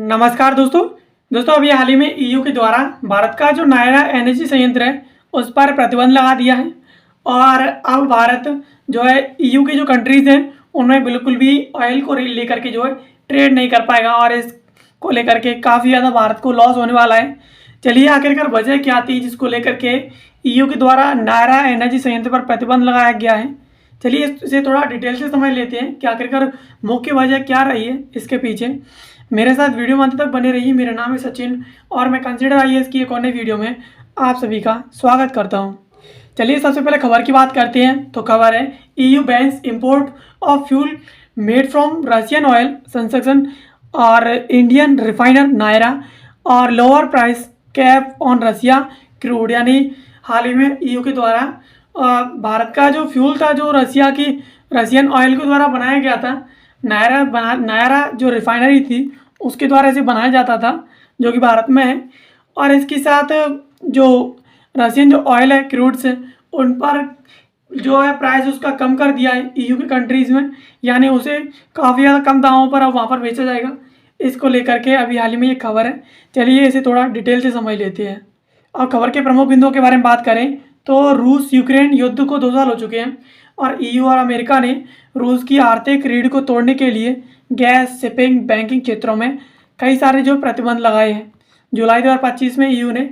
नमस्कार दोस्तों अभी हाल ही में ईयू के द्वारा भारत का जो नायरा एनर्जी संयंत्र है उस पर प्रतिबंध लगा दिया है। और अब भारत जो है ईयू की जो कंट्रीज़ हैं उनमें बिल्कुल भी ऑयल को लेकर के जो है ट्रेड नहीं कर पाएगा और इसको लेकर के काफ़ी ज़्यादा भारत को लॉस होने वाला है। चलिए आखिरकार वजह क्या थी जिसको लेकर के ईयू के द्वारा नायरा एनर्जी संयंत्र पर प्रतिबंध लगाया गया है। चलिए इसे थोड़ा डिटेल से समझ लेते हैं कि आखिरकार मुख्य वजह क्या रही है इसके पीछे। मेरे साथ वीडियो में अंत तक बने रहिए। मेरा नाम है सचिन और मैं कंसिडर आईएएस की एक और नई वीडियो में आप सभी का स्वागत करता हूं। चलिए सबसे पहले खबर की बात करते हैं। तो खबर है EU bans import of fuel made from Russian oil sanctions और इंडियन रिफाइनर नायरा और lower price cap on Russia crude. यानी हाल ही में ईयू के द्वारा भारत का जो फ्यूल था जो रशियन ऑयल के द्वारा बनाया गया था, नायरा जो रिफाइनरी थी उसके द्वारा इसे बनाया जाता था जो कि भारत में है। और इसके साथ जो रशियन जो ऑयल है क्रूड्स है उन पर जो है प्राइस उसका कम कर दिया है ईयू के कंट्रीज़ में, यानी उसे काफ़ी ज़्यादा कम दामों पर अब वहाँ पर बेचा जाएगा। इसको लेकर के अभी हाल ही में ये खबर है। चलिए इसे थोड़ा डिटेल से समझ लेते हैं। और खबर के प्रमुख बिंदुओं के बारे में बात करें तो रूस यूक्रेन युद्ध को 2 साल हो चुके हैं और ईयू और अमेरिका ने रूस की आर्थिक रीढ़ को तोड़ने के लिए गैस, शिपिंग, बैंकिंग क्षेत्रों में कई सारे जो प्रतिबंध लगाए हैं। जुलाई 2025 में ईयू ने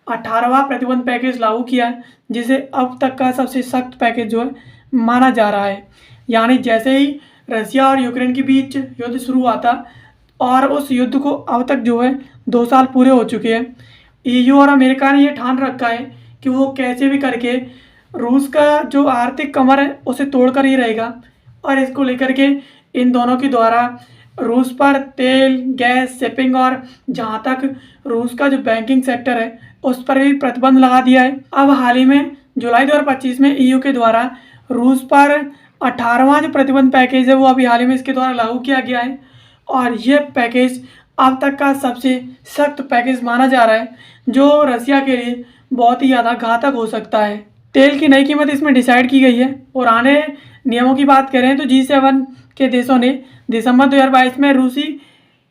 18वां प्रतिबंध पैकेज लागू किया है जिसे अब तक का सबसे सख्त पैकेज जो है माना जा रहा है। यानी जैसे ही रशिया और यूक्रेन के बीच युद्ध शुरू हुआ था और उस युद्ध को अब तक जो है 2 साल पूरे हो चुके हैं। ईयू और अमेरिका ने यह ठान रखा है कि वो कैसे भी करके रूस का जो आर्थिक कमर है उसे तोड़कर ही रहेगा। और इसको लेकर के इन दोनों के द्वारा रूस पर तेल, गैस, शिपिंग और जहां तक रूस का जो बैंकिंग सेक्टर है उस पर भी प्रतिबंध लगा दिया है। अब हाल ही में जुलाई 2025 में ईयू के द्वारा रूस पर 18वां जो प्रतिबंध पैकेज है वो अभी हाल ही में इसके द्वारा लागू किया गया है और ये पैकेज अब तक का सबसे सख्त पैकेज माना जा रहा है जो रशिया के लिए बहुत ही ज़्यादा घातक हो सकता है। तेल की नई कीमत इसमें डिसाइड की गई है। पुराने नियमों की बात करें तो G7 के देशों ने दिसंबर 2022 में रूसी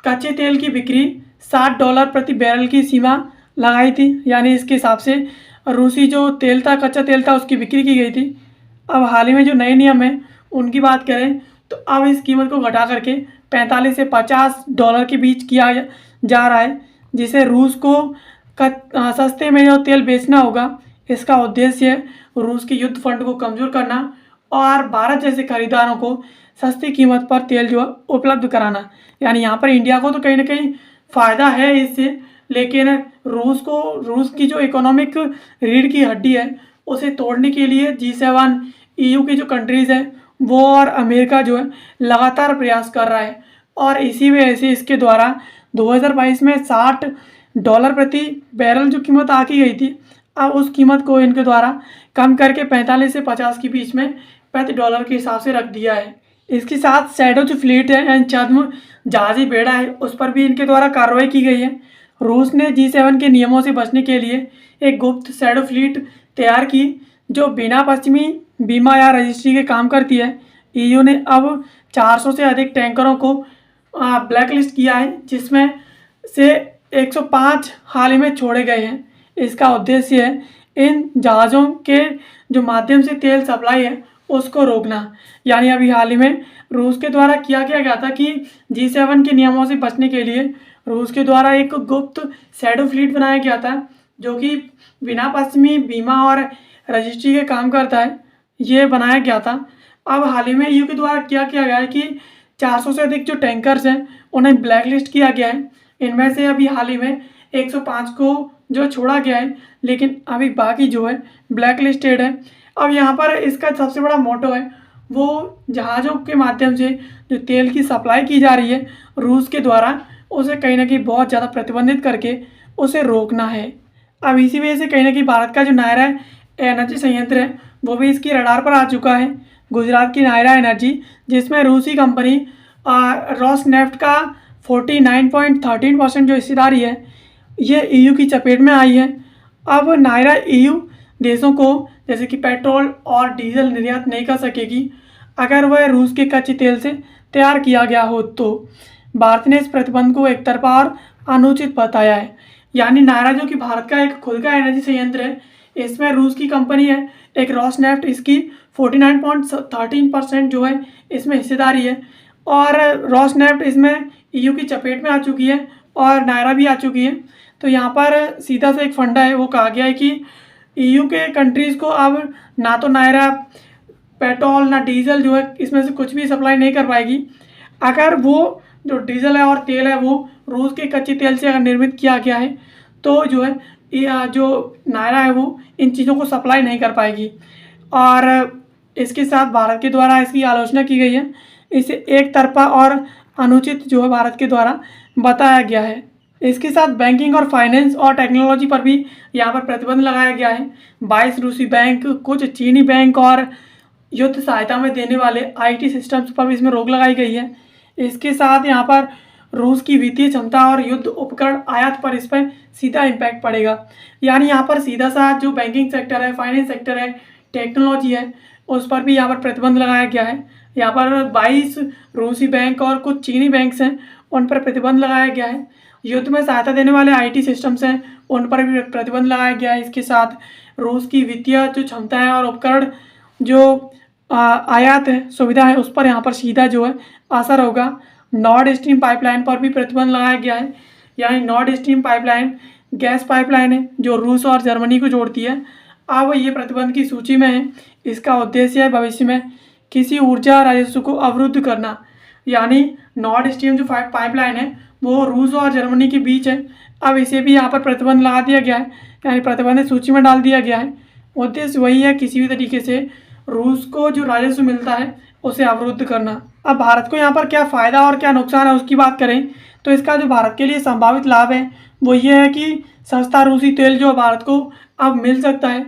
कच्चे तेल की बिक्री $60 प्रति बैरल की सीमा लगाई थी। यानी इसके हिसाब से रूसी जो तेल था, कच्चा तेल था, उसकी बिक्री की गई थी। अब हाल ही में जो नए नियम हैं उनकी बात करें तो अब इस कीमत को घटा करके $45 से $50 के बीच किया जा रहा है, जिसे रूस को सस्ते में जो तेल बेचना होगा। इसका उद्देश्य है रूस के युद्ध फंड को कमज़ोर करना और भारत जैसे खरीदारों को सस्ती कीमत पर तेल जो है उपलब्ध कराना। यानी यहाँ पर इंडिया को तो कहीं ना कहीं फ़ायदा है इससे, लेकिन रूस की जो इकोनॉमिक रीढ़ की हड्डी है उसे तोड़ने के लिए G7 ईयू की जो कंट्रीज़ हैं वो और अमेरिका जो है लगातार प्रयास कर रहा है। और इसी वजह से इसके द्वारा 2022 में $60 प्रति बैरल जो कीमत आकी गई थी अब उस कीमत को इनके द्वारा कम करके 45 से 50 के बीच में प्रति डॉलर के हिसाब से रख दिया है। इसके साथ शैडो जो फ्लीट है यानी छद्म जहाजी बेड़ा है उस पर भी इनके द्वारा कार्रवाई की गई है। रूस ने G7 के नियमों से बचने के लिए एक गुप्त शैडो फ्लीट तैयार की जो बिना पश्चिमी बीमा या रजिस्ट्री के काम करती है। ईयू ने अब 400 से अधिक टैंकरों को ब्लैकलिस्ट किया है जिसमें से 105 हाल ही में छोड़े गए हैं। इसका उद्देश्य है इन जहाज़ों के जो माध्यम से तेल सप्लाई है उसको रोकना। यानी अभी हाल ही में रूस के द्वारा किया गया था कि G7 के नियमों से बचने के लिए रूस के द्वारा एक गुप्त शैडो फ्लीट बनाया गया था जो कि बिना पश्चिमी बीमा और रजिस्ट्री के काम करता है, ये बनाया गया था। अब हाल ही में ईयू के द्वारा क्या किया गया है कि 400 से अधिक जो टैंकर्स हैं उन्हें ब्लैकलिस्ट किया गया है। इनमें से अभी हाल ही में 105 को जो छोड़ा गया है, लेकिन अभी बाकी जो है ब्लैक लिस्टेड है। अब यहाँ पर इसका सबसे बड़ा मोटो है वो जहाज़ों के माध्यम से जो तेल की सप्लाई की जा रही है रूस के द्वारा उसे कहीं ना कहीं बहुत ज़्यादा प्रतिबंधित करके उसे रोकना है। अब इसी वजह से कहीं ना कहीं भारत का जो नायरा एनर्जी संयंत्र है वो भी इसकी रडार पर आ चुका है। गुजरात की नायरा एनर्जी जिसमें रूसी कंपनी रोसनेफ्ट का 49.13% जो हिस्सेदारी है ये ईयू की चपेट में आई है। अब नायरा ईयू देशों को जैसे कि पेट्रोल और डीजल निर्यात नहीं कर सकेगी अगर वह रूस के कच्चे तेल से तैयार किया गया हो। तो भारत ने इस प्रतिबंध को एक तरफा और अनुचित बताया है। यानी नायरा जो कि भारत का एक खुद का एनर्जी संयंत्र है, इसमें रूस की कंपनी है एक रोसनेफ्ट, इसकी 49.13% जो है इसमें हिस्सेदारी है। और रोसनेफ्ट इसमें ईयू की चपेट में आ चुकी है और नायरा भी आ चुकी है। तो यहाँ पर सीधा सा एक फंडा है, वो कहा गया है कि ईयू के कंट्रीज़ को अब ना तो नायरा पेट्रोल ना डीजल जो है इसमें से कुछ भी सप्लाई नहीं कर पाएगी। अगर वो जो डीजल है और तेल है वो रूस के कच्चे तेल से अगर निर्मित किया गया है तो जो है जो नायरा है वो इन चीज़ों को सप्लाई नहीं कर पाएगी। और इसके साथ भारत के द्वारा इसकी आलोचना की गई है। इसे एक तरफा और अनुचित जो है भारत के द्वारा बताया गया है। इसके साथ बैंकिंग और फाइनेंस और टेक्नोलॉजी पर भी यहाँ पर प्रतिबंध लगाया गया है। 22 रूसी बैंक, कुछ चीनी बैंक और युद्ध सहायता में देने वाले आईटी सिस्टम्स पर भी इसमें रोक लगाई गई है। इसके साथ यहाँ पर रूस की वित्तीय क्षमता और युद्ध उपकरण आयात पर इस पर सीधा इम्पैक्ट पड़ेगा। यानी यहाँ पर सीधा सा जो बैंकिंग सेक्टर है, फाइनेंस सेक्टर है, टेक्नोलॉजी है, उस पर भी यहाँ पर प्रतिबंध लगाया गया है। यहाँ पर 22 रूसी बैंक और कुछ चीनी बैंक्स हैं, उन पर प्रतिबंध लगाया गया है। युद्ध में सहायता देने वाले आईटी सिस्टम्स हैं, उन पर भी प्रतिबंध लगाया गया है। इसके साथ रूस की वित्तीय जो क्षमता है और उपकरण जो आयात है, सुविधा है, उस पर यहाँ पर सीधा जो है असर होगा। नॉर्ड स्ट्रीम पाइपलाइन पर भी प्रतिबंध लगाया गया है। यानी Nord stream pipeline gas pipeline है जो रूस और जर्मनी को जोड़ती है। अब ये प्रतिबंध की सूची में है। इसका उद्देश्य है भविष्य में किसी ऊर्जा राजस्व को अवरुद्ध करना। यानी नॉर्ड स्ट्रीम जो पाइपलाइन है वो रूस और जर्मनी के बीच है, अब इसे भी यहाँ पर प्रतिबंध लगा दिया गया है, यानी प्रतिबंधित सूची में डाल दिया गया है। उद्देश्य वही है, किसी भी तरीके से रूस को जो राजस्व मिलता है उसे अवरुद्ध करना। अब भारत को यहाँ पर क्या फ़ायदा और क्या नुकसान है उसकी बात करें तो इसका जो भारत के लिए संभावित लाभ है वो ये है कि सस्ता रूसी तेल जो भारत को अब मिल सकता है।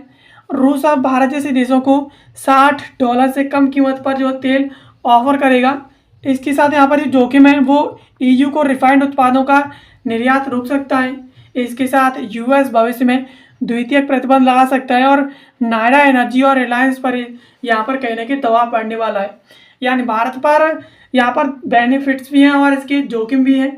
रूस अब भारत जैसे देशों को $60 से कम कीमत पर जो तेल ऑफर करेगा। इसके साथ यहाँ पर जो जोखिम है वो ईयू को रिफाइंड उत्पादों का निर्यात रोक सकता है। इसके साथ यूएस भविष्य में द्वितीयक प्रतिबंध लगा सकता है और नायरा एनर्जी और रिलायंस पर यहाँ पर कहने के दबाव बढ़ने वाला है। यानी भारत पर यहाँ पर बेनिफिट्स भी हैं और इसके जोखिम भी हैं।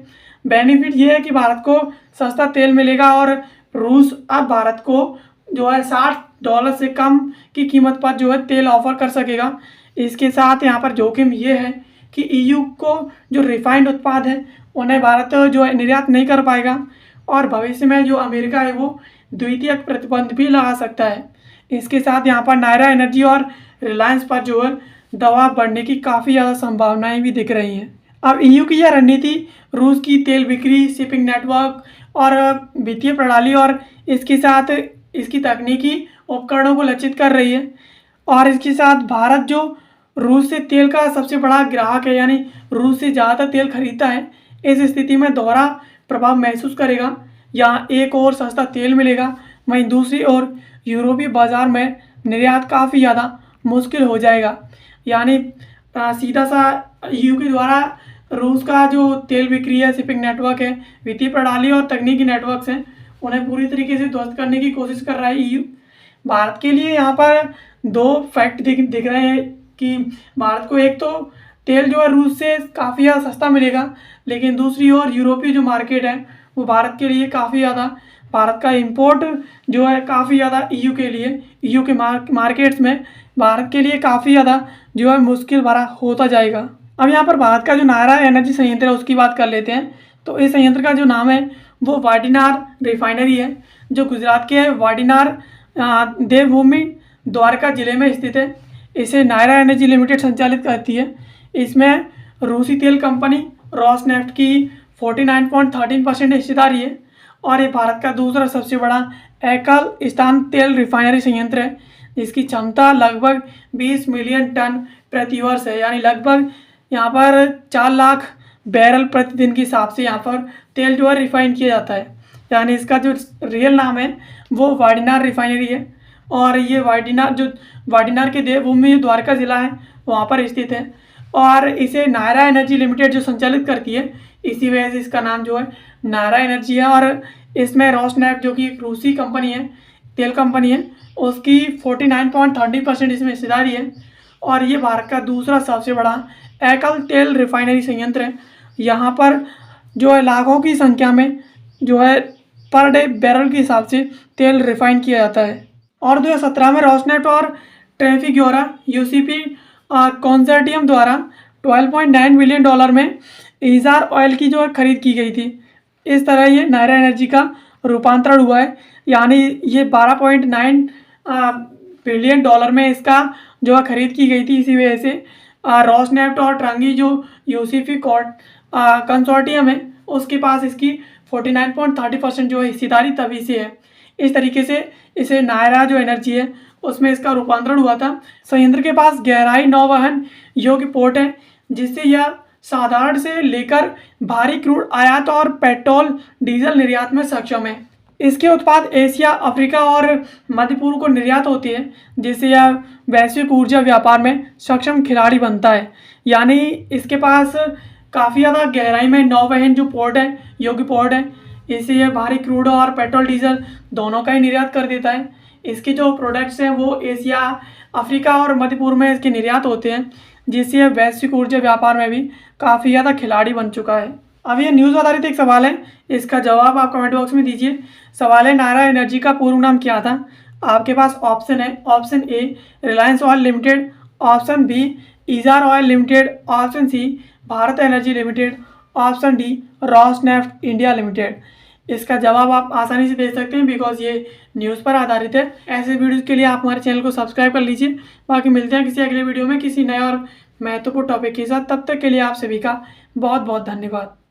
बेनिफिट ये है कि भारत को सस्ता तेल मिलेगा और रूस अब भारत को जो है $60 से कम की कीमत पर जो है तेल ऑफर कर सकेगा। इसके साथ यहाँ पर जोखिम ये है कि ईयू को जो रिफाइंड उत्पाद है उन्हें भारत जो है निर्यात नहीं कर पाएगा और भविष्य में जो अमेरिका है वो द्वितीयक प्रतिबंध भी लगा सकता है। इसके साथ यहाँ पर नायरा एनर्जी और रिलायंस पर जो है दबाव बढ़ने की काफ़ी ज़्यादा संभावनाएं भी दिख रही हैं। अब ईयू की यह रणनीति रूस की तेल बिक्री, शिपिंग नेटवर्क और वित्तीय प्रणाली और इसके साथ इसकी तकनीकी उपकरणों को लक्षित कर रही है। और इसके साथ भारत जो रूस से तेल का सबसे बड़ा ग्राहक है, यानी रूस से ज़्यादातर तेल खरीदता है, इस स्थिति में दोहरा प्रभाव महसूस करेगा। यहाँ एक और सस्ता तेल मिलेगा, वहीं दूसरी ओर यूरोपीय बाज़ार में निर्यात काफ़ी ज़्यादा मुश्किल हो जाएगा। यानी सीधा सा ईयू के द्वारा रूस का जो तेल बिक्री है, शिपिंग नेटवर्क है, वित्तीय प्रणाली और तकनीकी नेटवर्क्स हैं, उन्हें पूरी तरीके से ध्वस्त करने की कोशिश कर रहा है ईयू। भारत के लिए यहाँ पर दो फैक्ट दिख रहे हैं कि भारत को एक तो तेल जो है रूस से काफ़ी ज़्यादा सस्ता मिलेगा, लेकिन दूसरी ओर यूरोपीय जो मार्केट है वो भारत के लिए काफ़ी ज़्यादा, भारत का इंपोर्ट जो है काफ़ी ज़्यादा ईयू के लिए, ईयू के मार्केट्स में भारत के लिए काफ़ी ज़्यादा जो है मुश्किल भरा होता जाएगा। अब यहाँ पर भारत का जो नायरा एनर्जी संयंत्र है उसकी बात कर लेते हैं। तो इस संयंत्र का जो नाम है वो वाडिनार रिफाइनरी है, जो गुजरात के वाडिनार देवभूमि द्वारका जिले में स्थित है। इसे नायरा एनर्जी लिमिटेड संचालित करती है। इसमें रूसी तेल कंपनी रोसनेफ्ट की 49.13% हिस्सेदारी है और ये भारत का दूसरा सबसे बड़ा एकल स्थान तेल रिफाइनरी संयंत्र है, जिसकी क्षमता लगभग 20 मिलियन टन प्रति वर्ष है। यानी लगभग यहाँ पर 4 लाख बैरल प्रतिदिन के हिसाब से यहाँ पर तेल जो है रिफाइन किया जाता है। यानी इसका जो रियल नाम है वो वाडिनार रिफाइनरी है और ये वाडिनार के देवभूमि द्वारका ज़िला है वहाँ पर स्थित है और इसे नायरा एनर्जी लिमिटेड जो संचालित करती है, इसी वजह से इसका नाम जो है नायरा एनर्जी है। और इसमें रोसनेफ्ट जो कि एक रूसी कंपनी है, तेल कंपनी है, उसकी 49.30% इसमें हिस्सेदारी है और ये भारत का दूसरा सबसे बड़ा एकल तेल रिफाइनरी संयंत्र है। यहाँ पर जो है लाखों की संख्या में जो है पर डे बैरल के हिसाब से तेल रिफाइन किया जाता है। और 2017 में रोसनेफ्ट और ट्रैफिक्योरा यूसीपी कंसोर्टियम द्वारा $12.9 बिलियन में ईजार ऑयल की जो है खरीद की गई थी। इस तरह ये नायरा एनर्जी का रूपांतरण हुआ है, यानी ये $12.9 बिलियन में इसका जो है खरीद की गई थी। इसी वजह से रोसनेफ्ट और ट्रंगी जो यूसीपी कंसोर्टियम है उसके पास इसकी 49.30% जो है हिस्सेदारी तभी से है। इस तरीके से इसे नायरा जो एनर्जी है उसमें इसका रूपांतरण हुआ था। संयंत्र के पास गहराई नौवहन योग्य पोर्ट है, जिससे यह साधारण से लेकर भारी क्रूड आयात और पेट्रोल डीजल निर्यात में सक्षम है। इसके उत्पाद एशिया, अफ्रीका और मध्य पूर्व को निर्यात होती है, जिससे यह वैश्विक ऊर्जा व्यापार में सक्षम खिलाड़ी बनता है। यानी इसके पास काफ़ी ज़्यादा गहराई में नौवहन जो पोर्ट है, योग्य पोर्ट है, इससे यह भारी क्रूड और पेट्रोल डीजल दोनों का ही निर्यात कर देता है। इसके जो प्रोडक्ट्स हैं वो एशिया, अफ्रीका और मध्य पूर्व में इसके निर्यात होते हैं, जिससे यह वैश्विक ऊर्जा व्यापार में भी काफ़ी ज़्यादा खिलाड़ी बन चुका है। अब ये न्यूज़ आधारित एक सवाल है, इसका जवाब आप कमेंट बॉक्स में दीजिए। सवाल है, नायरा एनर्जी का पूर्व नाम क्या था? आपके पास ऑप्शन है, option A Reliance oil limited, option B Essar oil limited, option C Bharat energy limited, option D Rosneft India limited. इसका जवाब आप आसानी से दे सकते हैं बिकॉज ये न्यूज़ पर आधारित है। ऐसे वीडियोज़ के लिए आप हमारे चैनल को सब्सक्राइब कर लीजिए। बाकी मिलते हैं किसी अगले वीडियो में किसी नए और महत्वपूर्ण टॉपिक के साथ। तब तक के लिए आप सभी का बहुत बहुत धन्यवाद।